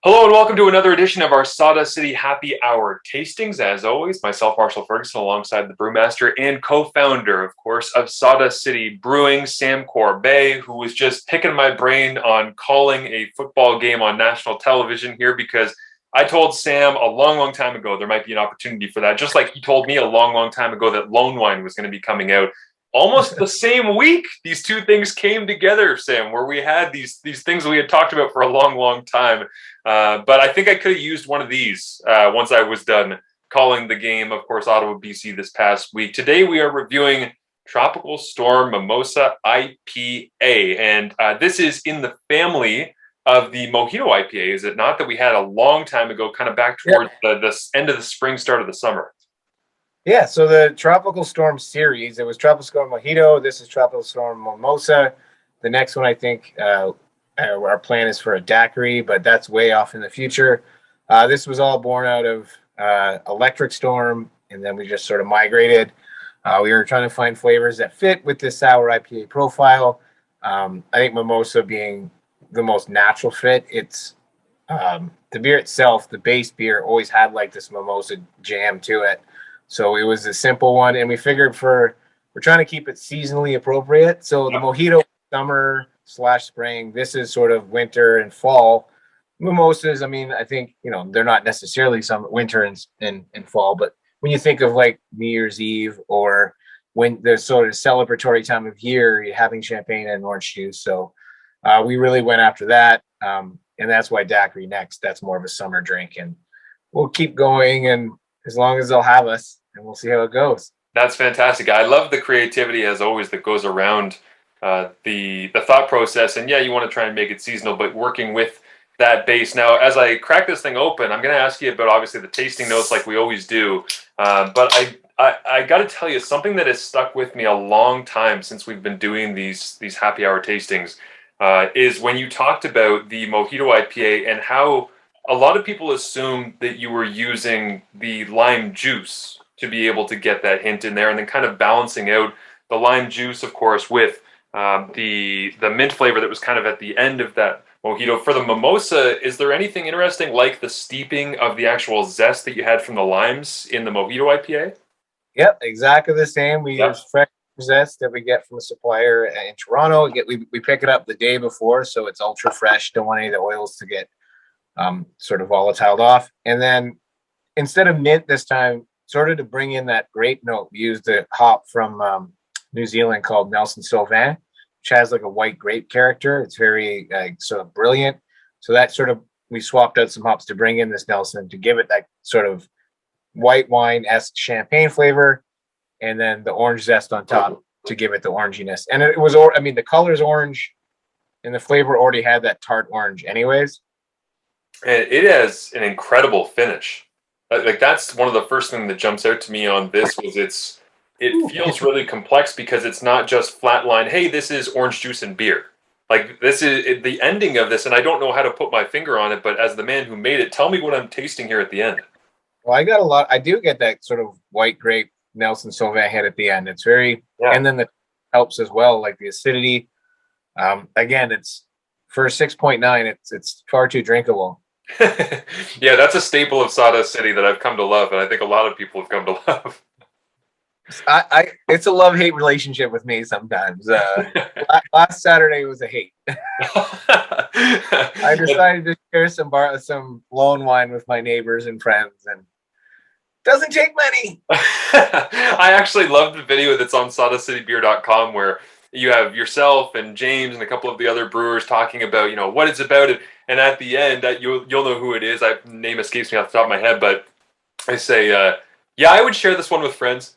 Hello and welcome to another edition of our Sawdust City Happy Hour tastings. As always, myself, Marshall Ferguson, alongside the Brewmaster and co-founder, of course, of Sawdust City Brewing, Sam Corbeil, who was just picking my brain on calling a football game on national television here because I told Sam a long, long time ago there might be an opportunity for that, just like he told me a long, long time ago that Lone Wine was going to be coming out. Almost the same week, these two things came together, Sam, where we had these things we had talked about for a long, long time. But I think I could have used one of these once I was done calling the game, of course, Ottawa, BC this past week. Today we are reviewing Tropical Storm Mimosa IPA, and this is in the family of the Mojito IPA, is it not, that we had a long time ago, kind of back towards the end of the spring, start of the summer? Yeah, so the Tropical Storm series, it was Tropical Storm Mojito. This is Tropical Storm Mimosa. The next one, I think, our plan is for a daiquiri, but that's way off in the future. This was all born out of Electric Storm, and then we just sort of migrated. We were trying to find flavors that fit with this sour IPA profile. I think Mimosa being the most natural fit. It's the beer itself, the base beer, always had like this mimosa jam to it. So it was a simple one, and we figured we're trying to keep it seasonally appropriate. So the Mojito summer/spring, this is sort of winter and fall. Mimosas, I mean, I think, they're not necessarily some winter and fall, but when you think of like New Year's Eve or when there's sort of celebratory time of year, you're having champagne and orange juice. So we really went after that. And that's why daiquiri next. That's more of a summer drink, and we'll keep going, and as long as they'll have us, and we'll see how it goes. That's fantastic. I love the creativity, as always, that goes around the thought process. And yeah, you want to try and make it seasonal, but working with that base. Now, as I crack this thing open, I'm going to ask you about, obviously, the tasting notes like we always do. But I got to tell you, something that has stuck with me a long time since we've been doing these happy hour tastings is when you talked about the Mojito IPA and how a lot of people assume that you were using the lime juice to be able to get that hint in there, and then kind of balancing out the lime juice, of course, with the mint flavor that was kind of at the end of that mojito. For the mimosa, is there anything interesting like the steeping of the actual zest that you had from the limes in the Mojito IPA? Yep, exactly the same. We use fresh zest that we get from a supplier in Toronto. We pick it up the day before, so it's ultra fresh. Don't want any of the oils to get sort of volatiled off. And then instead of mint this time, sort of to bring in that grape note, we used a hop from New Zealand called Nelson Sauvin, which has like a white grape character. It's very sort of brilliant. So that sort of, we swapped out some hops to bring in this Nelson to give it that sort of white wine-esque champagne flavor, and then the orange zest on top to give it the oranginess. And it was, I mean, the color's orange and the flavor already had that tart orange anyways. And it has an incredible finish. Like that's one of the first things that jumps out to me on this was it feels really complex because it's not just flatline, hey, this is orange juice and beer. Like this is the ending of this, and I don't know how to put my finger on it, but as the man who made it, tell me what I'm tasting here at the end. Well, I do get that sort of white grape Nelson Sauvin head at the end. It's very, and then the helps as well, like the acidity. Again, it's for 6.9, it's far too drinkable. Yeah, that's a staple of Sawdust City that I've come to love, and I think a lot of people have come to love. It's a love-hate relationship with me sometimes. Last Saturday was a hate. I decided to share some Lone Wine with my neighbors and friends, and doesn't take many. I actually love the video that's on sawdustcitybeer.com where you have yourself and James and a couple of the other brewers talking about, what it's about it. And at the end, you'll know who it is. Name escapes me off the top of my head, but I say, yeah, I would share this one with friends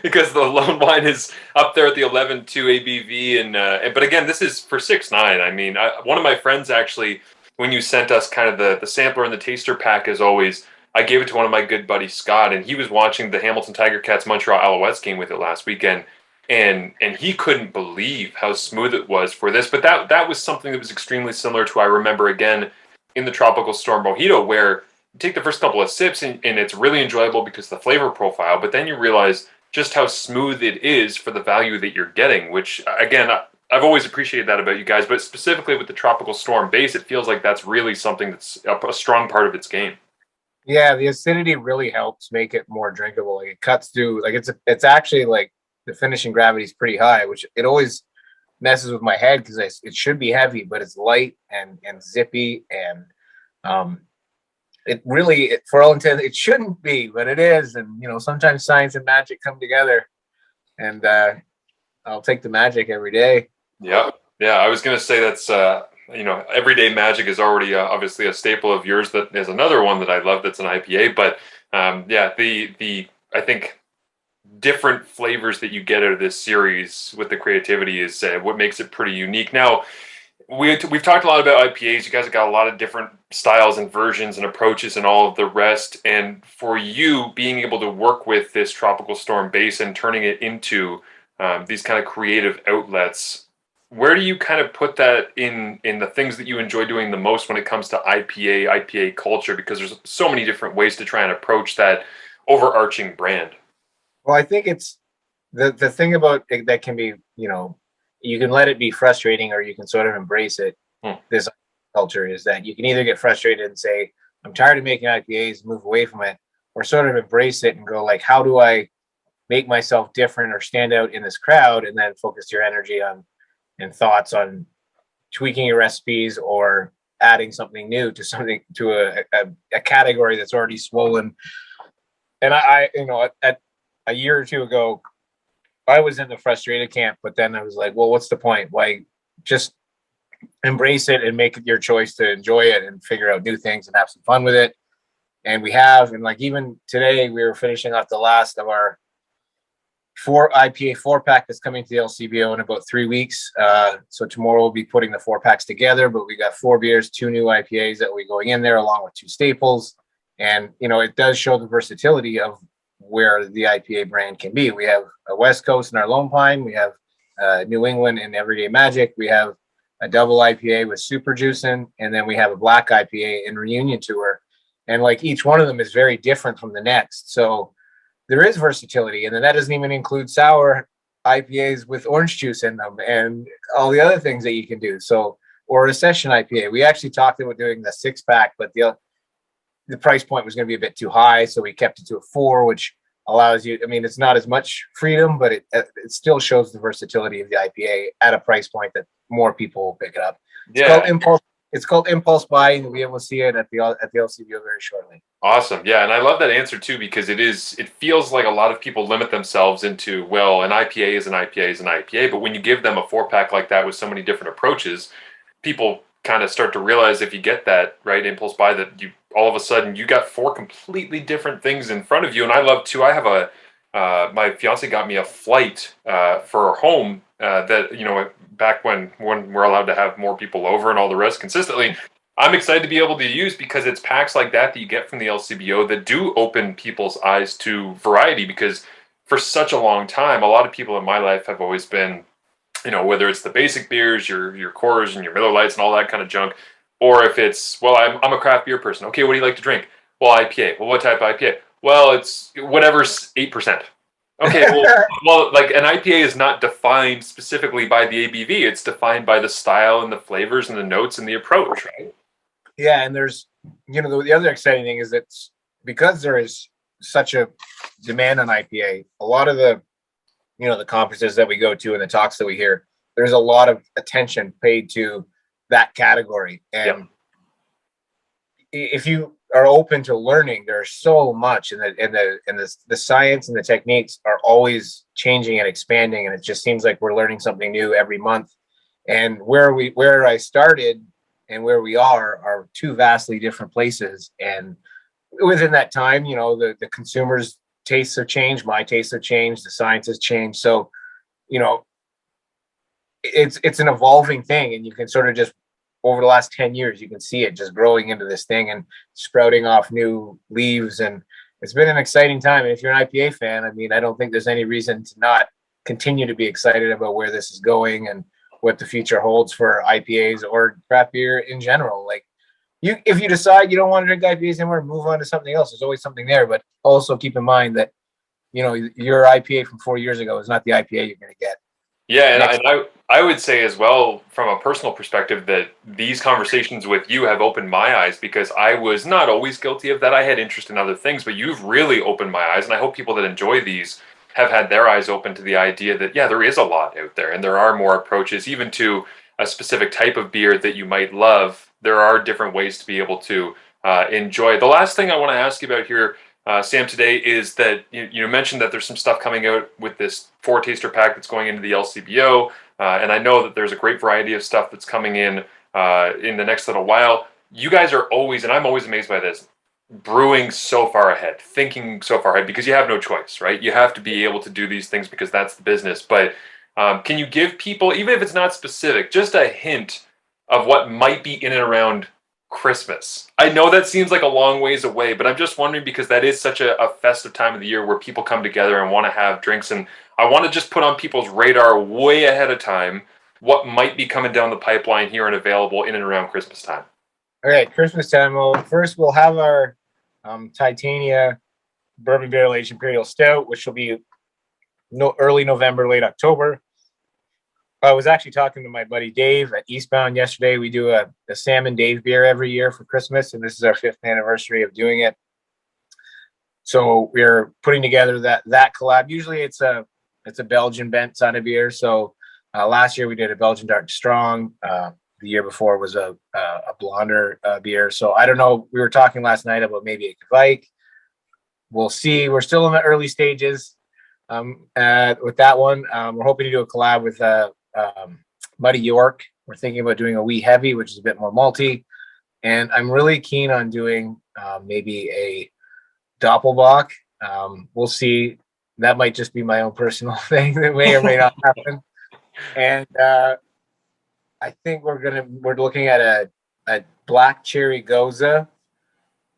because the Lone Wine is up there at the 11.2 ABV. But again, this is for 6.9. I mean, one of my friends actually, when you sent us kind of the sampler and the taster pack, as always, I gave it to one of my good buddies, Scott, and he was watching the Hamilton Tiger Cats Montreal Alouettes game with it last weekend. And he couldn't believe how smooth it was for this. But that was something that was extremely similar to, I remember, again, in the Tropical Storm Mojito, where you take the first couple of sips and it's really enjoyable because of the flavor profile. But then you realize just how smooth it is for the value that you're getting, which, again, I've always appreciated that about you guys, but specifically with the Tropical Storm base, it feels like that's really something that's a strong part of its game. Yeah, the acidity really helps make it more drinkable. Like it cuts through. Like it's actually like the finishing gravity is pretty high, which it always messes with my head because it should be heavy, but it's light and zippy and um it really for all intents it shouldn't be, but it is. And sometimes science and magic come together, and I'll take the magic every day. Yeah, yeah. I was gonna say that's everyday magic is already obviously a staple of yours. That is another one that I love. That's an IPA, but yeah, the I think different flavors that you get out of this series with the creativity is what makes it pretty unique. Now, we've talked a lot about IPAs. You guys have got a lot of different styles and versions and approaches and all of the rest. And for you, being able to work with this Tropical Storm base and turning it into these kind of creative outlets, where do you kind of put that in the things that you enjoy doing the most when it comes to IPA culture? Because there's so many different ways to try and approach that overarching brand. Well, I think it's the thing about it that can be, you can let it be frustrating or you can sort of embrace it. This culture is that you can either get frustrated and say, I'm tired of making IPAs, move away from it, or sort of embrace it and go like, how do I make myself different or stand out in this crowd? And then focus your energy on and thoughts on tweaking your recipes or adding something new to a category that's already swollen. And I at a year or two ago, I was in the frustrated camp, but then I was like, well, what's the point? Why just embrace it and make it your choice to enjoy it and figure out new things and have some fun with it. And we have, and like even today we were finishing off the last of our IPA 4-pack that's coming to the LCBO in about 3 weeks. So tomorrow we'll be putting the 4-packs together, but we got 4 beers, 2 new IPAs that will be going in there along with 2 staples. And, it does show the versatility of where the IPA brand can be. We have a West Coast in our Lone Pine. We have New England in Everyday Magic. We have a double IPA with Super Juicing, and then we have a black IPA in Reunion Tour. And like each one of them is very different from the next. So there is versatility. And then that doesn't even include sour IPAs with orange juice in them and all the other things that you can do. So, or a session IPA. We actually talked about doing the 6-pack, but the price point was going to be a bit too high, so we kept it to a 4, which allows you. I mean, it's not as much freedom, but it still shows the versatility of the IPA at a price point that more people will pick it up. It's called Impulse. It's called Impulse Buying. We'll be able to see it at the LCBO very shortly. Awesome, yeah, and I love that answer too because it feels like a lot of people limit themselves into, well, an IPA is an IPA is an IPA, but when you give them a 4-pack like that with so many different approaches, people kind of start to realize if you get that right impulse buy that you all of a sudden you got 4 completely different things in front of you. And I love too, I have my fiance got me a flight for home that back when we're allowed to have more people over and all the rest consistently. I'm excited to be able to use because it's packs like that you get from the LCBO that do open people's eyes to variety, because for such a long time a lot of people in my life have always been, whether it's the basic beers, your Coors and your Miller Lights and all that kind of junk, or if it's, well, I'm a craft beer person. Okay, what do you like to drink? Well, IPA. Well, what type of IPA? Well, it's whatever's 8%. Okay, well, like an IPA is not defined specifically by the ABV. It's defined by the style and the flavors and the notes and the approach, right? Yeah, and there's, the other exciting thing is that because there is such a demand on IPA, a lot of the the conferences that we go to and the talks that we hear, there's a lot of attention paid to that category. And if you are open to learning, there's so much, and the science and the techniques are always changing and expanding. And it just seems like we're learning something new every month. And where I started and where we are 2 vastly different places. And within that time, the consumers' tastes have changed, my tastes have changed, the science has changed. So, it's an evolving thing, and you can sort of just over the last 10 years, you can see it just growing into this thing and sprouting off new leaves. And it's been an exciting time. And if you're an IPA fan, I mean, I don't think there's any reason to not continue to be excited about where this is going and what the future holds for IPAs or craft beer in general. Like, if you decide you don't want to drink IPAs anymore, move on to something else. There's always something there, but also keep in mind that your IPA from 4 years ago is not the IPA you're going to get Yeah, next. and I would say as well, from a personal perspective, that these conversations with you have opened my eyes because I was not always guilty of that. I had interest in other things, but you've really opened my eyes, and I hope people that enjoy these have had their eyes open to the idea that yeah, there is a lot out there, and there are more approaches, even to a specific type of beer that you might love. There are different ways to be able to enjoy. The last thing I want to ask you about here, Sam, today is that you mentioned that there's some stuff coming out with this four taster pack that's going into the LCBO, and I know that there's a great variety of stuff that's coming in the next little while. You guys are always, and I'm always amazed by this, brewing so far ahead, thinking so far ahead, because you have no choice, right? You have to be able to do these things because that's the business. But can you give people, even if it's not specific, just a hint of what might be in and around Christmas? I know that seems like a long ways away, but I'm just wondering because that is such a festive time of the year where people come together and want to have drinks. And I want to just put on people's radar way ahead of time what might be coming down the pipeline here and available in and around Christmas time. All right, Christmas time. Well, first we'll have our Titania Bourbon Barrel Aged Imperial Stout, which will be early November, late October. I was actually talking to my buddy Dave at Eastbound yesterday. We do a Sam and Dave beer every year for Christmas, and this is our 5th anniversary of doing it. So we're putting together that collab. Usually it's a Belgian bent side of beer. So last year we did a Belgian Dark Strong. The year before was a blonder beer. So I don't know. We were talking last night about maybe a Kvike. We'll see. We're still in the early stages with that one. We're hoping to do a collab with Muddy York. We're thinking about doing a wee heavy, which is a bit more malty. And I'm really keen on doing maybe a Doppelbock. We'll see. That might just be my own personal thing that may or may not happen. And I think we're looking at a black cherry goza,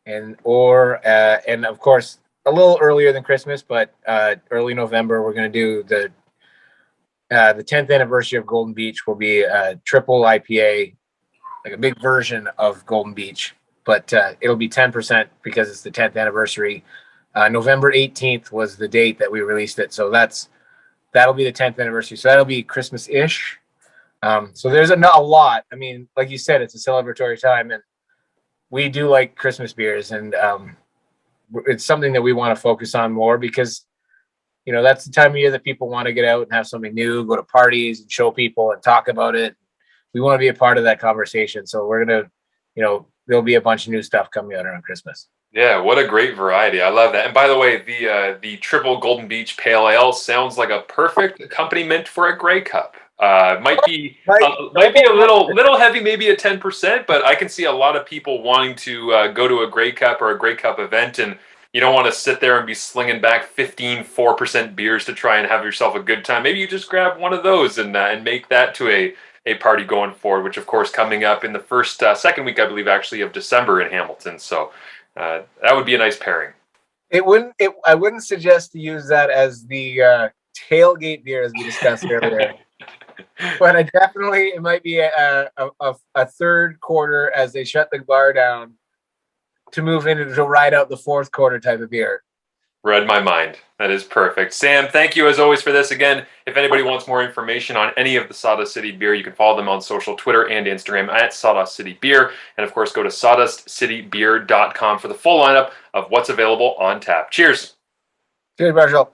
and of course a little earlier than Christmas, but early November we're gonna do the 10th anniversary of Golden Beach will be a triple IPA, like a big version of Golden Beach, but it'll be 10% because it's the 10th anniversary. November 18th was the date that we released it, so that'll be the 10th anniversary. So that'll be Christmas-ish. So there's a lot. I mean, like you said, it's a celebratory time, and we do like Christmas beers, and it's something that we want to focus on more because, that's the time of year that people want to get out and have something new, go to parties and show people and talk about it. We want to be a part of that conversation. So we're going to, there'll be a bunch of new stuff coming out around Christmas. Yeah, what a great variety. I love that. And by the way, the triple Golden Beach Pale Ale sounds like a perfect accompaniment for a Grey Cup. Might be a little heavy, maybe a 10%, but I can see a lot of people wanting to go to a Grey Cup or a Grey Cup event, and you don't want to sit there and be slinging back 4% beers to try and have yourself a good time. Maybe you just grab one of those and make that to a party going forward, which of course coming up in the second week, I believe, actually of December in Hamilton. So that would be a nice pairing. I wouldn't suggest to use that as the tailgate beer as we discussed earlier. But it might be a third quarter as they shut the bar down to move into to ride out the fourth quarter type of beer. Read my mind. That is perfect. Sam, thank you as always for this. Again, if anybody wants more information on any of the Sawdust City beer, you can follow them on social, Twitter and Instagram at Sawdust City Beer. And of course, go to sawdustcitybeer.com for the full lineup of what's available on tap. Cheers. Cheers, Marshall.